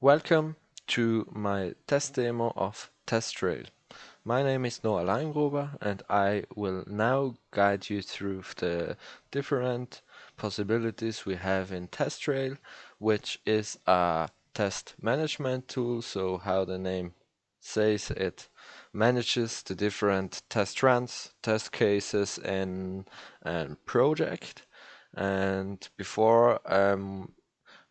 Welcome to my test demo of TestRail. My name is Noah Leingruber and I will now guide you through the different possibilities we have in TestRail, which is a test management tool. So how the name says, it manages the different test runs, test cases in a project. And before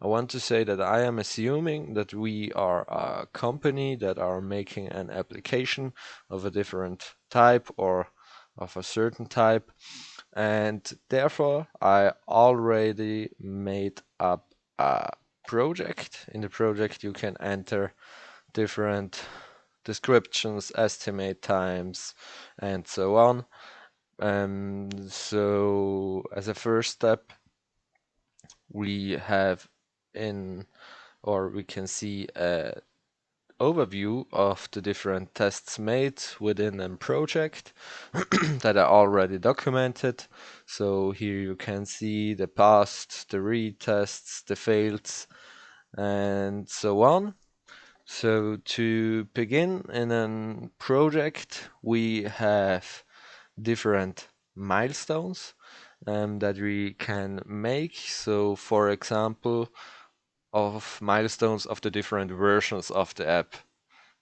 I want to say that I am assuming that we are a company that are making an application of a different type or of a certain type, and therefore I already made up a project. In the project you can enter different descriptions, estimate times, and so on. So as a first step, we have in or we can see an overview of the different tests made within a project that are already documented. So here you can see the passed, the retests, the fails, and so on. So to begin in a project, we have different milestones that we can make. So for example, of milestones of the different versions of the app.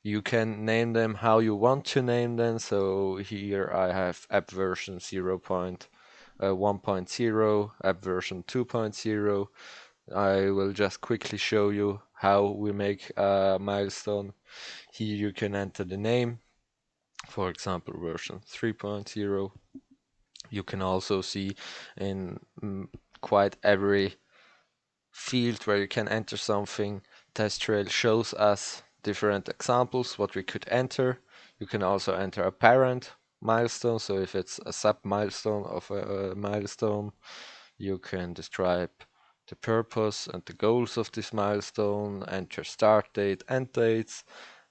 You can name them how you want to name them. So here I have app version 1.0, app version 2.0. I will just quickly show you how we make a milestone. Here you can enter the name, for example, version 3.0. You can also see in quite every field where you can enter something, TestRail shows us different examples what we could enter. You can also enter a parent milestone, so if it's a sub milestone of a milestone, you can describe the purpose and the goals of this milestone, enter start date, end dates,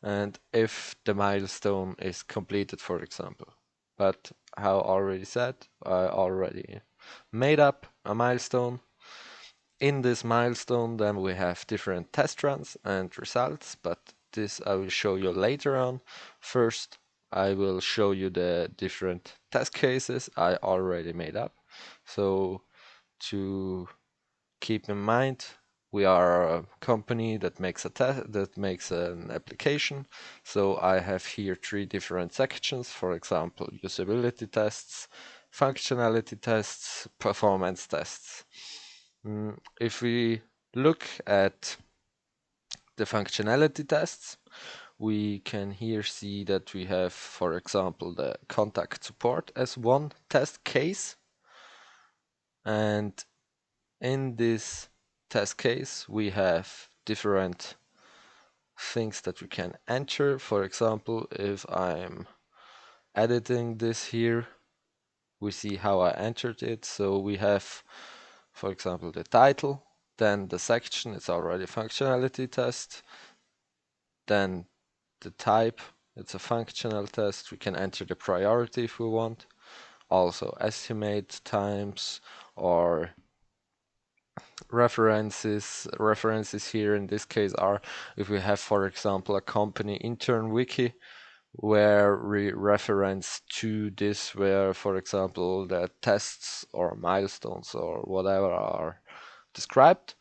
and if the milestone is completed, for example. But how already said, I already made up a milestone. In this milestone, then we have different test runs and results, but this I will show you later on. First, I will show you the different test cases I already made up. So to keep in mind, we are a company that makes an application. So I have here three different sections, for example, usability tests, functionality tests, performance tests. If we look at the functionality tests, we can here see that we have, for example, the contact support as one test case. And in this test case, we have different things that we can enter. For example, if I'm editing this here, we see how I entered it. So we have, for example, the title, then the section, it's already a functionality test, then the type, it's a functional test. We can enter the priority if we want. Also estimate times or references. References here in this case are if we have, for example, a company intern wiki where we reference to this, where, for example, the tests or milestones or whatever are described.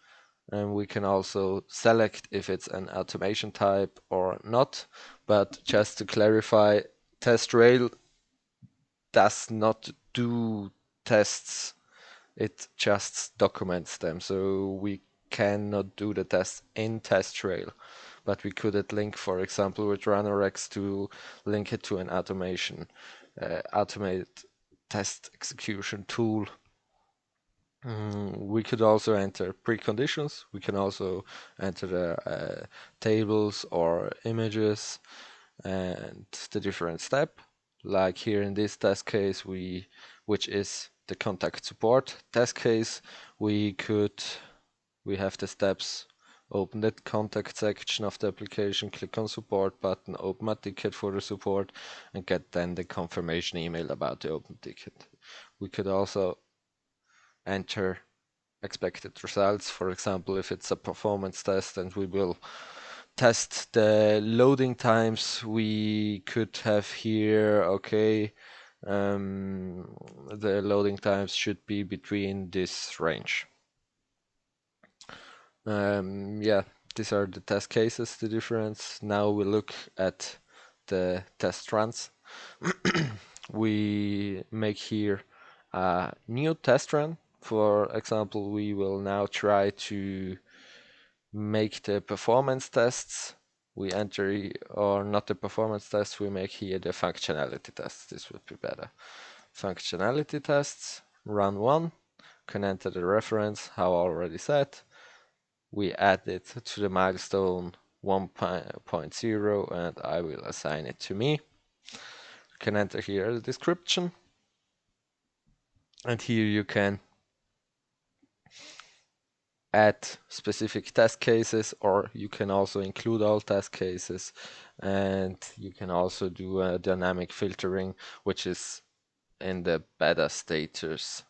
And we can also select if it's an automation type or not. But just to clarify, TestRail does not do tests. It just documents them. So we cannot do the tests in TestRail. But we could link, for example, with RunnerX to link it to an automated test execution tool. We could also enter preconditions. We can also enter the tables or images and the different step. Like here in this test case, which is the contact support test case, we have the steps. Open the contact section of the application, click on support button, open a ticket for the support, and get then the confirmation email about the open ticket. We could also enter expected results. For example, if it's a performance test, and we will test the loading times, we could have here, okay, the loading times should be between this range. Yeah, these are the test cases, the difference. Now we look at the test runs. We make here a new test run. For example, we will now try to make the performance tests. We enter, or not the performance tests, we make here the functionality tests. This would be better. Functionality tests, run 1, can enter the reference, how already said. We add it to the milestone 1.0 and I will assign it to me. Can enter here the description, and here you can add specific test cases, or you can also include all test cases, and you can also do a dynamic filtering, which is in the beta status.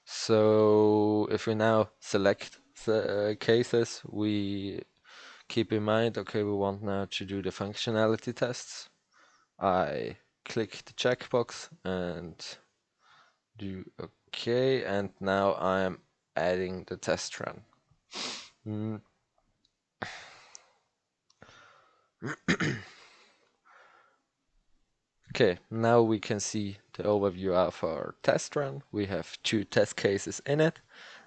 So if we now select the cases, we keep in mind, okay, we want now to do the functionality tests. I click the checkbox and do okay, and now I'm adding the test run. Okay, now we can see the overview of our test run. We have 2 test cases in it,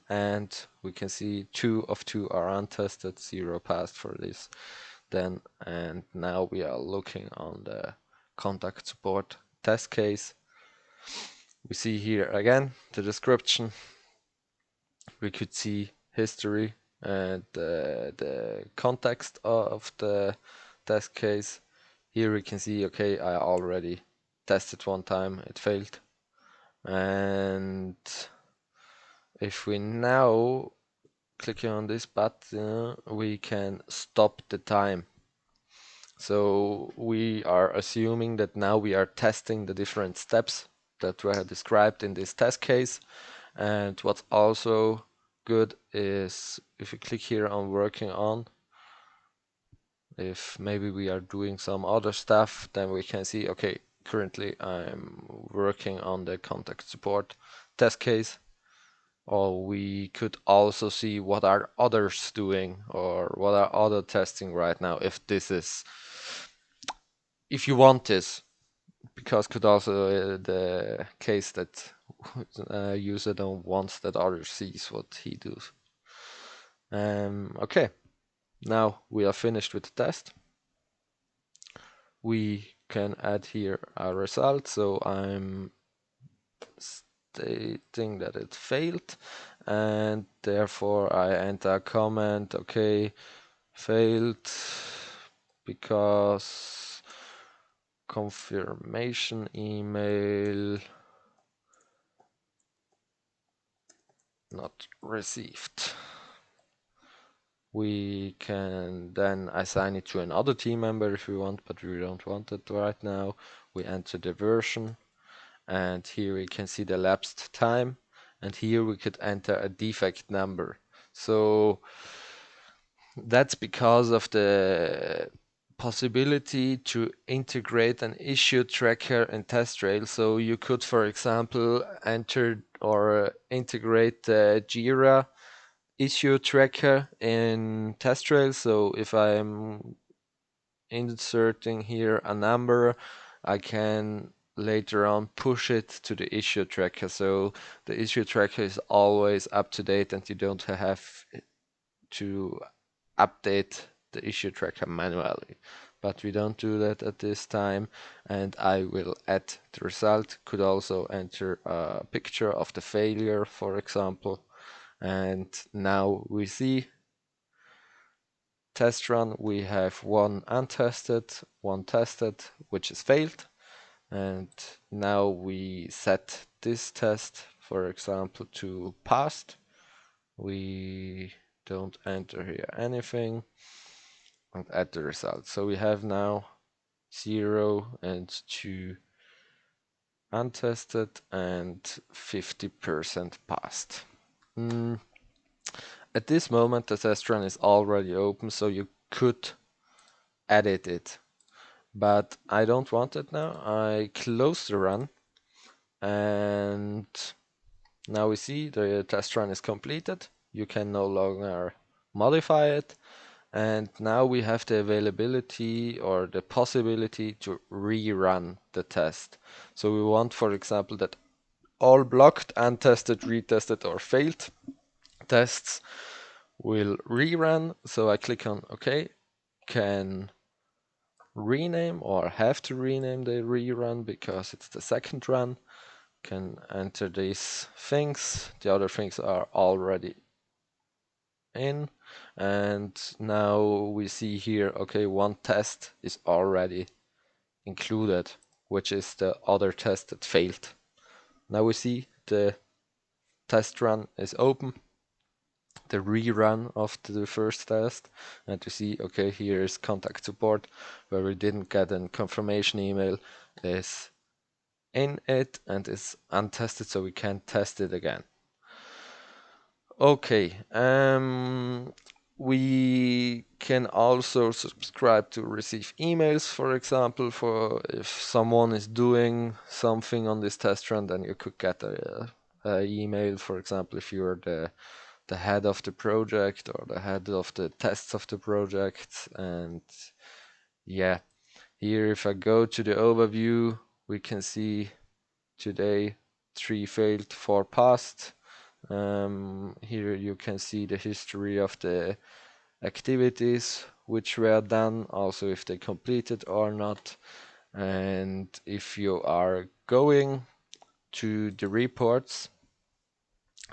and we can see 2 of 2 are untested, 0 passed for this. Then, and now we are looking on the contact support test case. We see here again the description. We could see history and the context of the test case. Here we can see, okay, I already tested one time, it failed. And if we now click on this button, we can stop the time. So we are assuming that now we are testing the different steps that were described in this test case. And what's also good is if you click here on working on, if maybe we are doing some other stuff, then we can see, okay, currently I'm working on the contact support test case. Or we could also see what are others doing, or what are other testing right now, if this is, if you want this, because could also the case that user don't want that others sees what he does. Okay, now we are finished with the test. We can add here a result, so I'm stating that it failed, and therefore I enter a comment, okay, failed because confirmation email not received. We can then assign it to another team member if we want, but we don't want it right now. We enter the version, and here we can see the elapsed time, and here we could enter a defect number. So that's because of the possibility to integrate an issue tracker in TestRail. So you could, for example, enter or integrate the Jira issue tracker in TestRail. So if I'm inserting here a number, I can later on push it to the issue tracker. So the issue tracker is always up to date, and you don't have to update the issue tracker manually. But we don't do that at this time, and I will add the result. Could also enter a picture of the failure, for example. And now we see test run, we have 1 untested, 1 tested, which is failed. And now we set this test, for example, to passed. We don't enter here anything, and add the result. So we have now 0 and 2 untested and 50% passed. At this moment, the test run is already open, so you could edit it. But I don't want it now. I close the run, and now we see the test run is completed. You can no longer modify it. And now we have the availability or the possibility to rerun the test. So we want, for example, that all blocked, untested, retested, or failed tests will rerun. So I click on OK, can rename or have to rename the rerun because it's the second run. Can enter these things. The other things are already in, and now we see here, okay, one test is already included, which is the other test that failed. Now we see the test run is open, the rerun of the first test, and you see, okay, here is contact support, where we didn't get a confirmation email, is in it and is untested, so we can test it again. Okay, we can also subscribe to receive emails, for example, for if someone is doing something on this test run, then you could get a email, for example, if you're the head of the project or the head of the tests of the project. And yeah, here if I go to the overview, we can see today 3 failed, 4 passed. Here you can see the history of the activities which were done, also if they completed or not. And if you are going to the reports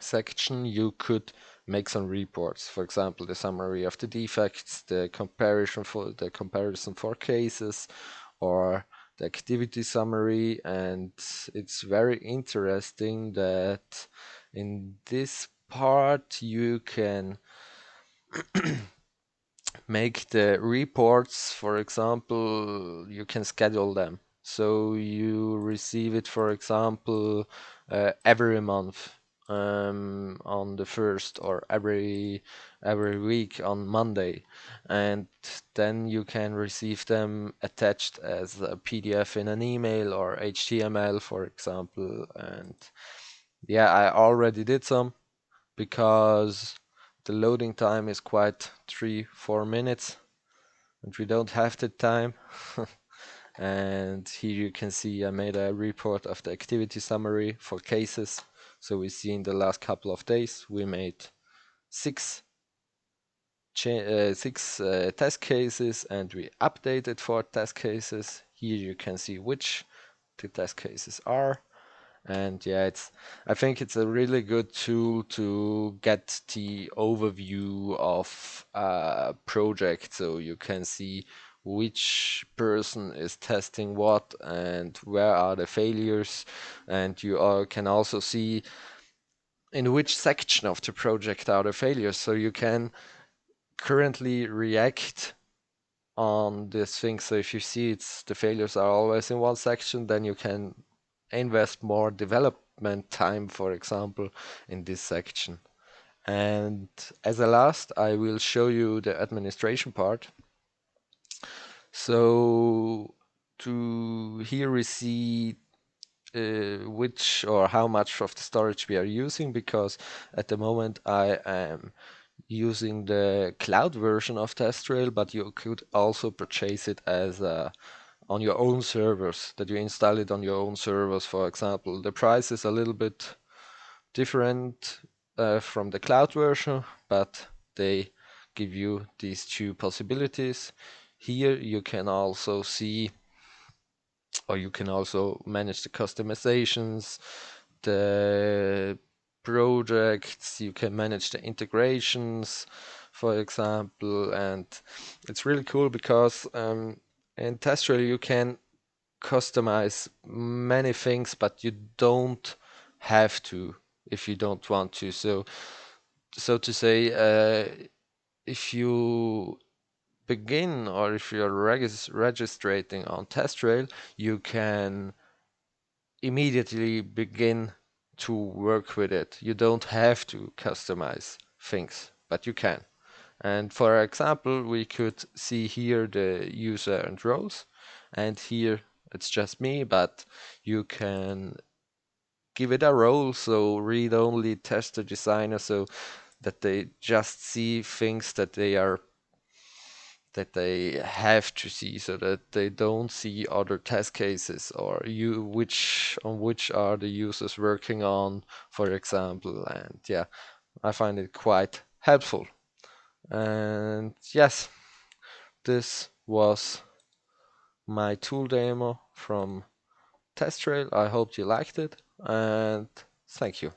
section, you could make some reports. For example, the summary of the defects, the comparison for cases, or the activity summary. And it's very interesting that in this part you can make the reports, for example, you can schedule them. So you receive it, for example, every month on the first, or every week on Monday, and then you can receive them attached as a PDF in an email or HTML, for example. And yeah, I already did some because the loading time is quite 3-4 minutes and we don't have the time. And here you can see I made a report of the activity summary for cases. So we see in the last couple of days we made six test cases, and we updated 4 test cases. Here you can see which the test cases are. And yeah, I think it's a really good tool to get the overview of a project, so you can see which person is testing what and where are the failures, and you can also see in which section of the project are the failures, so you can currently react on this thing. So if you see the failures are always in one section, then you can invest more development time, for example, in this section. And as a last, I will show you the administration part. So here we see which or how much of the storage we are using, because at the moment I am using the cloud version of TestRail, but you could also purchase it as on your own servers, that you install it on your own servers, for example. The price is a little bit different from the cloud version, but they give you these 2 possibilities. Here you can also see, or you can also manage the customizations, the projects, you can manage the integrations, for example. And it's really cool because in TestRail you can customize many things, but you don't have to if you don't want to. So to say, if you begin, or if you're registering on TestRail, you can immediately begin to work with it. You don't have to customize things, but you can. And for example, we could see here the user and roles, and here it's just me, but you can give it a role, so read only tester designer, so that they just see things that they have to see, so that they don't see other test cases or which are the users working on, for example. And yeah, I find it quite helpful. And yes, this was my tool demo from TestRail. I hope you liked it, and thank you.